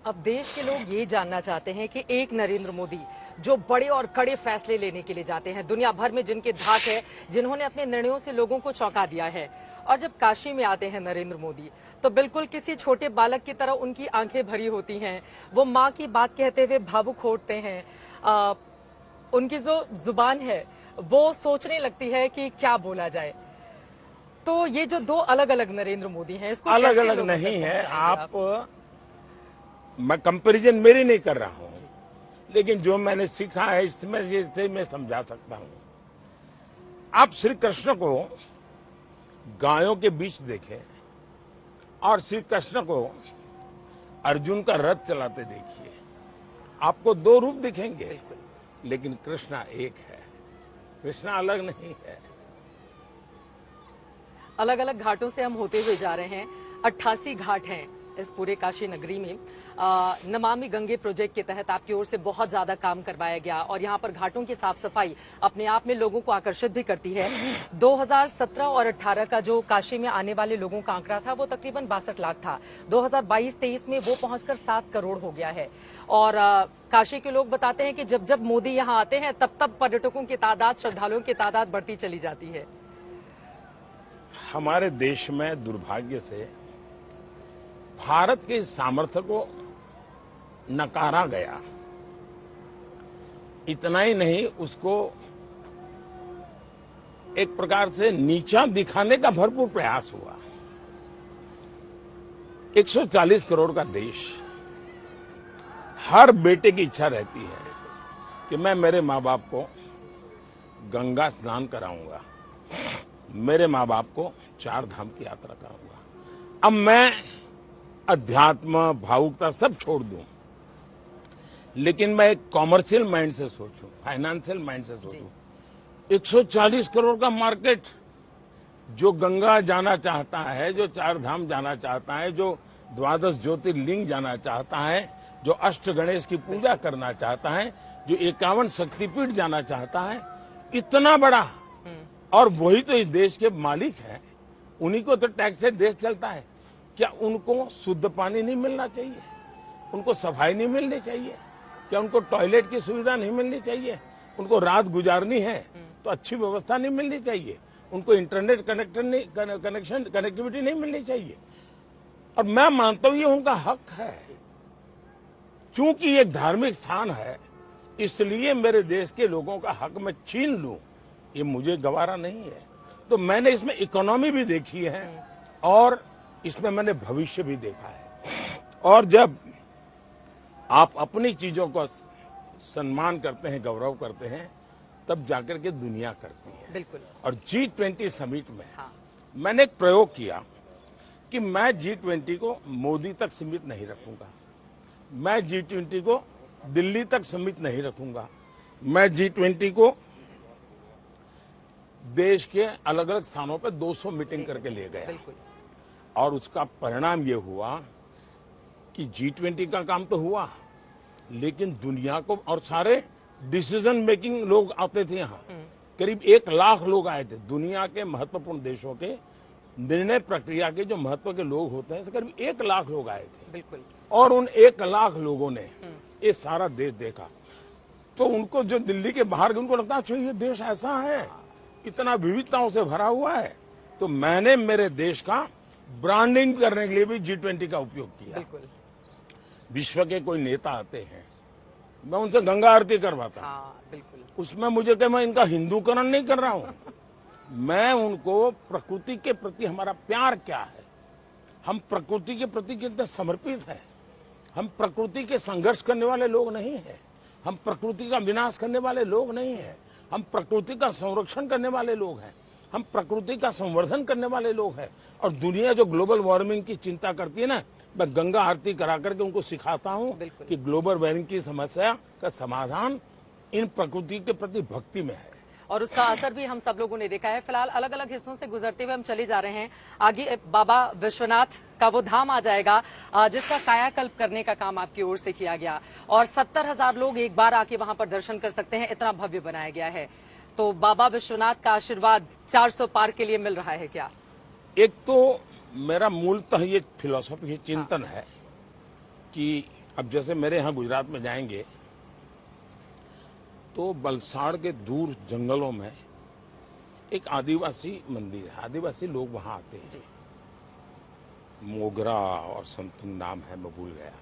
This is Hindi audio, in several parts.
अब देश के लोग ये जानना चाहते हैं कि एक नरेंद्र मोदी जो बड़े और कड़े फैसले लेने के लिए जाते हैं, दुनिया भर में जिनके धाक है, जिन्होंने अपने निर्णयों से लोगों को चौंका दिया है, और जब काशी में आते हैं नरेंद्र मोदी तो बिल्कुल किसी छोटे बालक की तरह उनकी आंखें भरी होती हैं। वो माँ की बात कहते हुए भावुक होते हैं। उनकी जो जुबान है वो सोचने लगती है कि क्या बोला जाए। तो ये जो दो अलग अलग नरेंद्र मोदी हैं, इसको अलग अलग नहीं है। आप मैं कंपैरिजन मेरी नहीं कर रहा हूं, लेकिन जो मैंने सीखा है इसमें से मैं समझा सकता हूं। आप श्री कृष्ण को गायों के बीच देखें और श्री कृष्ण को अर्जुन का रथ चलाते देखिए, आपको दो रूप दिखेंगे, लेकिन कृष्णा एक है, कृष्णा अलग नहीं है। अलग अलग घाटों से हम होते हुए जा रहे हैं। 88 घाट हैं इस पूरे काशी नगरी में। नमामि गंगे प्रोजेक्ट के तहत आपकी ओर से बहुत ज्यादा काम करवाया गया और यहाँ पर घाटों की साफ सफाई अपने आप में लोगों को आकर्षित भी करती है। 2017 और 18 का जो काशी में आने वाले लोगों का आंकड़ा था वो तकरीबन 62 लाख था। 2022-23 में वो पहुंचकर 7 करोड़ हो गया है। और काशी के लोग बताते हैं कि जब जब मोदी यहाँ आते हैं तब तब पर्यटकों की तादाद, श्रद्धालुओं की तादाद बढ़ती चली जाती है। हमारे देश में दुर्भाग्य से भारत के सामर्थ्य को नकारा गया। इतना ही नहीं, उसको एक प्रकार से नीचा दिखाने का भरपूर प्रयास हुआ। 140 करोड़ का देश, हर बेटे की इच्छा रहती है कि मैं मेरे माँ बाप को गंगा स्नान कराऊंगा, मेरे माँ बाप को 4 धाम की यात्रा कराऊंगा। अब मैं अध्यात्म, भावुकता सब छोड़ दूं, लेकिन मैं एक कॉमर्शियल माइंड से सोचूं, फाइनेंशियल माइंड से सोचूं। 140 करोड़ का मार्केट, जो गंगा जाना चाहता है, जो 4 धाम जाना चाहता है, जो 12 ज्योतिर्लिंग जाना चाहता है, जो अष्ट गणेश की पूजा करना चाहता है, जो 51 शक्तिपीठ जाना चाहता है, इतना बड़ा, और वही तो इस देश के मालिक हैं, उन्हीं को तो टैक्स से देश चलता है। क्या उनको शुद्ध पानी नहीं मिलना चाहिए? उनको सफाई नहीं मिलनी चाहिए? क्या उनको टॉयलेट की सुविधा नहीं मिलनी चाहिए? उनको रात गुजारनी है तो अच्छी व्यवस्था नहीं मिलनी चाहिए? उनको इंटरनेट कनेक्टिविटी नहीं मिलनी चाहिए? और मैं मानता हूं ये उनका हक है। चूंकि ये धार्मिक स्थान है, इसलिए मेरे देश के लोगों का हक मैं छीन लूं, ये मुझे गवारा नहीं है। तो मैंने इसमें इकोनॉमी भी देखी है और इसमें मैंने भविष्य भी देखा है। और जब आप अपनी चीजों का सम्मान करते हैं, गौरव करते हैं, तब जाकर के दुनिया करती है। बिल्कुल। और G20 समिट में मैंने एक प्रयोग किया कि मैं G20 को मोदी तक सीमित नहीं रखूंगा, मैं G20 को दिल्ली तक सीमित नहीं रखूंगा, मैं G20 को देश के अलग अलग स्थानों पर 200 मीटिंग करके ले गया। और उसका परिणाम ये हुआ कि G20 का काम तो हुआ, लेकिन दुनिया को, और सारे डिसीजन मेकिंग लोग आते थे यहाँ, करीब 1 लाख लोग आए थे। दुनिया के महत्वपूर्ण देशों के निर्णय प्रक्रिया के जो महत्व के लोग होते हैं, करीब 1 लाख लोग आए थे। बिल्कुल। और उन 1 लाख लोगों ने ये सारा देश देखा। तो उनको, जो दिल्ली के बाहर, उनको लगता है ये देश ऐसा है, इतना विविधताओं से भरा हुआ है। तो मैंने मेरे देश का ब्रांडिंग करने के लिए भी G20 का उपयोग किया। बिल्कुल। विश्व के कोई नेता आते हैं, मैं उनसे गंगा आरती करवाता हूं। बिल्कुल। उसमें मुझे मैं इनका हिंदूकरण नहीं कर रहा हूं। मैं उनको प्रकृति के प्रति हमारा प्यार क्या है, हम प्रकृति के प्रति कितने समर्पित हैं। हम प्रकृति के संघर्ष करने वाले लोग नहीं हैं, हम प्रकृति का विनाश करने वाले लोग नहीं हैं, हम प्रकृति का संरक्षण करने वाले लोग हैं, हम प्रकृति का संवर्धन करने वाले लोग हैं। और दुनिया जो ग्लोबल वार्मिंग की चिंता करती है ना, मैं गंगा आरती करा करके उनको सिखाता हूं कि ग्लोबल वार्मिंग की समस्या का समाधान इन प्रकृति के प्रति भक्ति में है। और उसका असर भी हम सब लोगों ने देखा है। फिलहाल अलग अलग हिस्सों से गुजरते हुए हम चले जा रहे हैं। आगे बाबा विश्वनाथ का वो धाम आ जाएगा जिसका कायाकल्प करने का काम आपकी ओर से किया गया, और 70,000 लोग एक बार आके वहां पर दर्शन कर सकते हैं, इतना भव्य बनाया गया है। तो बाबा विश्वनाथ का आशीर्वाद 400 पार के लिए मिल रहा है क्या? एक तो मेरा मूलतः ये फिलॉसफी चिंतन है कि अब जैसे मेरे यहाँ गुजरात में जाएंगे तो वलसाड़ के दूर जंगलों में एक आदिवासी मंदिर है, आदिवासी लोग वहां आते हैं। मोगरा और समथिंग नाम है, मैं भूल गया।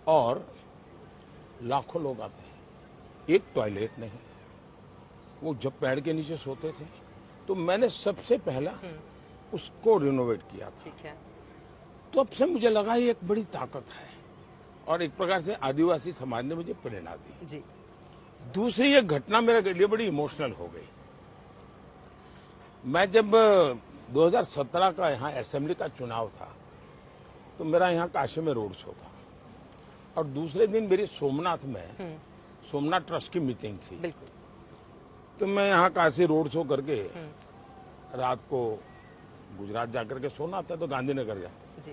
और लाखों लोग आते हैं, एक टॉयलेट नहीं। वो जब पेड़ के नीचे सोते थे तो मैंने सबसे पहला उसको रिनोवेट किया था। ठीक है। तो अब से मुझे लगा ये एक बड़ी ताकत है और एक प्रकार से आदिवासी समाज ने मुझे प्रेरणा दी जी। दूसरी एक घटना मेरे लिए बड़ी इमोशनल हो गई। मैं जब 2017 का यहाँ असेंबली का चुनाव था तो मेरा यहाँ काशी में रोड शो था और दूसरे दिन मेरी सोमनाथ में सोमनाथ ट्रस्ट की मीटिंग थी। बिल्कुल। तो मैं यहाँ काशी रोड शो करके रात को गुजरात जाकर के सोना था तो गांधीनगर गया। जी।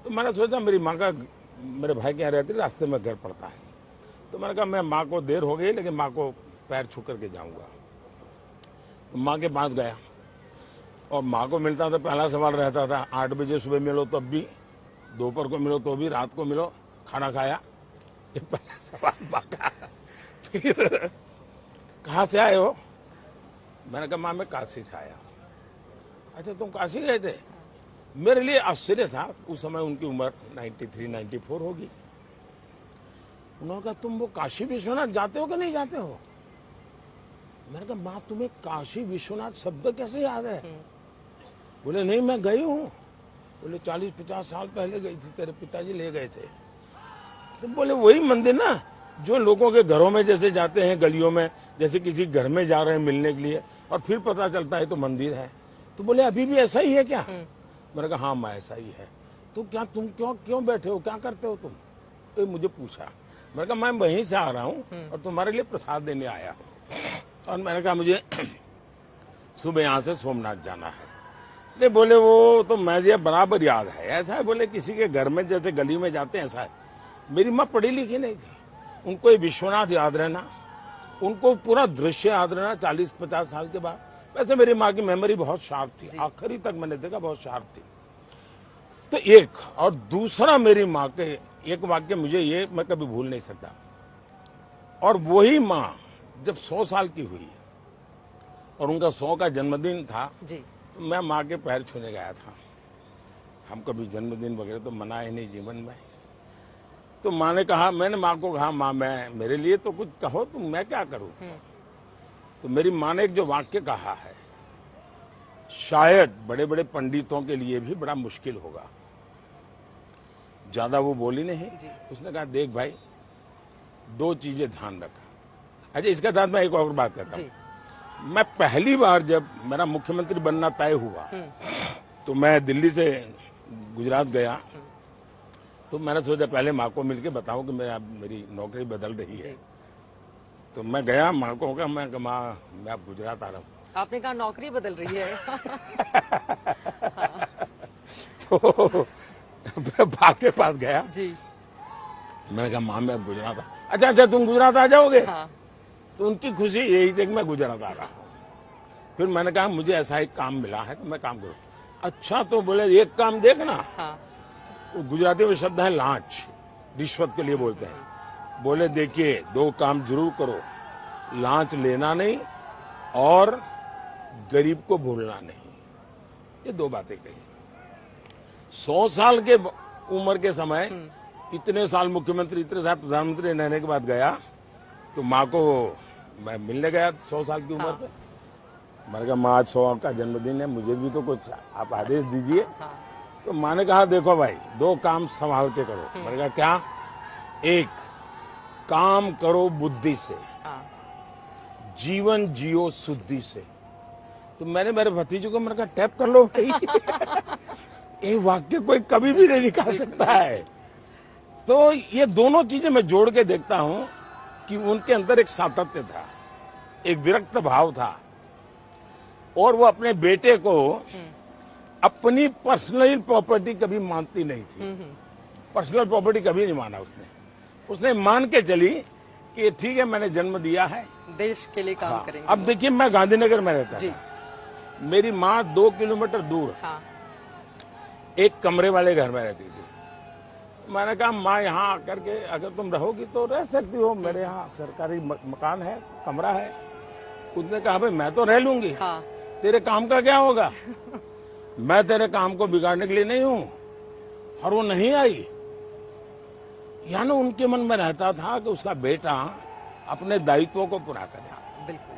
तो मैंने सोचा मेरी माँ का, मेरे भाई के यहाँ रहती, रास्ते में घर पड़ता है। तो मैंने कहा मैं माँ को देर हो गई लेकिन माँ को पैर छू करके जाऊंगा। तो माँ के पास गया और माँ को मिलता था, पहला सवाल रहता था 8 बजे सुबह मिलो तब भी, दोपहर को मिलो तो भी, रात को मिलो, खाना खाया, ये पहला सवाल माँ का। फिर कहाँ से आए हो? मैंने कहा माँ मैं काशी से आया। अच्छा तुम काशी गए थे? मेरे लिए आश्चर्य था, उस समय उनकी उम्र 93-94 होगी। उन्होंने कहा तुम वो काशी विश्वनाथ जाते हो कि नहीं जाते हो? मैंने कहा माँ तुम्हें काशी विश्वनाथ शब्द कैसे याद है? बोले नहीं मैं गई हूँ। बोले 40-50 साल पहले गई थी, तेरे पिताजी ले गए थे। तो बोले वही मंदिर ना जो लोगों के घरों में जैसे जाते हैं, गलियों में जैसे किसी घर में जा रहे हैं मिलने के लिए और फिर पता चलता है तो मंदिर है। तो बोले अभी भी ऐसा ही है क्या? मैंने कहा हाँ माँ ऐसा ही है। तो क्या तुम क्यों बैठे हो, क्या करते हो तुम? तो मुझे पूछा। मैंने कहा मैं वहीं से आ रहा हूँ और तुम्हारे लिए प्रसाद देने आया हूँ। और मैंने कहा मुझे सुबह यहाँ से सोमनाथ जाना है। नहीं बोले वो तो मुझे बराबर याद है। ऐसा है बोले किसी के घर में जैसे गली में जाते हैं ऐसा है। मेरी माँ पढ़ी लिखी नहीं थी, उनको ये विश्वनाथ याद रहना, उनको पूरा दृश्य याद रहना 40-50 साल के बाद। वैसे मेरी माँ की मेमोरी बहुत शार्प थी, आखिरी तक मैंने देखा बहुत शार्प थी। तो एक और दूसरा मेरी माँ के एक वाक्य मुझे ये मैं कभी भूल नहीं सकता। और वही माँ जब 100 साल की हुई और उनका 100 का जन्मदिन था जी। तो मैं माँ के पैर छूने गया था। हम कभी जन्मदिन वगैरह तो मनाए नहीं जीवन में। तो माँ ने कहा, मैंने माँ को कहा माँ मैं मेरे लिए तो कुछ कहो तो मैं क्या करूं? तो मेरी माँ ने एक जो वाक्य कहा है शायद बड़े बड़े पंडितों के लिए भी बड़ा मुश्किल होगा। ज्यादा वो बोली नहीं। उसने कहा देख भाई 2 चीजें ध्यान रख। अच्छा इसके साथ मैं एक और बात कहता हूँ। मैं पहली बार जब मेरा मुख्यमंत्री बनना तय हुआ तो मैं दिल्ली से गुजरात गया। तो मैंने सोचा पहले माँ को मिलके बताऊं कि मेरी नौकरी बदल रही है। तो मैं गया माँ को कहा मैं अब गुजरात आ रहा हूँ। आपने कहा नौकरी बदल रही है। तो माँ के पास गया जी। मैंने कहा माँ मैं गुजरात अच्छा तुम गुजरात आ जाओगे? हाँ। तो उनकी खुशी यही थी कि मैं गुजरात आ रहा हूँ। फिर मैंने कहा मुझे ऐसा एक काम मिला है तो मैं काम करूँ। अच्छा तो बोले एक काम देखना। हाँ। गुजराती में शब्द है लांच, रिश्वत के लिए बोलते हैं। बोले देखिए 2 काम जरूर करो, लांच लेना नहीं और गरीब को भूलना नहीं। ये 2 बातें कही। 100 साल के उम्र के समय इतने साल मुख्यमंत्री, इतने साल प्रधानमंत्री रहने के बाद गया तो माँ को मैं मिलने गया 100 साल की उम्र पे। मैंने कहा माँ आज 100 का जन्मदिन है, मुझे भी तो कुछ आप आदेश दीजिए। तो माँ ने कहा देखो भाई 2 काम संभाल के करो। मैंने कहा क्या? एक काम करो बुद्धि से, जीवन जियो शुद्धि से। तो मैंने मेरे भतीजे को मैंने कहा टैप कर लो भाई। ये वाक्य कोई कभी भी नहीं निकाल सकता है। तो ये दोनों चीजें मैं जोड़ के देखता हूं कि उनके अंदर एक सातत्य था, एक विरक्त भाव था और वो अपने बेटे को अपनी पर्सनल प्रॉपर्टी कभी मानती नहीं थी। पर्सनल प्रॉपर्टी कभी नहीं माना उसने मान के चली कि ठीक है मैंने जन्म दिया है, देश के लिए काम करेंगे। अब देखिए मैं गांधीनगर में रहता था, मेरी माँ 2 किलोमीटर दूर एक कमरे वाले घर में रहती थी। मैंने कहा माँ यहाँ आकर के अगर तुम रहोगी तो रह सकती हो, मेरे यहाँ सरकारी मकान है, कमरा है। उसने कहा भाई मैं तो रह लूंगी, हाँ। तेरे काम का क्या होगा? मैं तेरे काम को बिगाड़ने के लिए नहीं हूं। और वो नहीं आई। यानी उनके मन में रहता था कि उसका बेटा अपने दायित्वों को पूरा करे। बिल्कुल।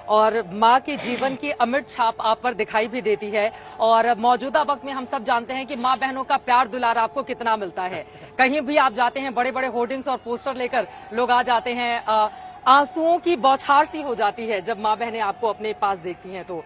और माँ के जीवन की अमिट छाप आप पर दिखाई भी देती है। और मौजूदा वक्त में हम सब जानते हैं कि माँ बहनों का प्यार दुलार आपको कितना मिलता है। कहीं भी आप जाते हैं, बड़े बड़े होर्डिंग्स और पोस्टर लेकर लोग आ जाते हैं। आंसुओं की बौछार सी हो जाती है जब माँ बहनें आपको अपने पास देखती हैं तो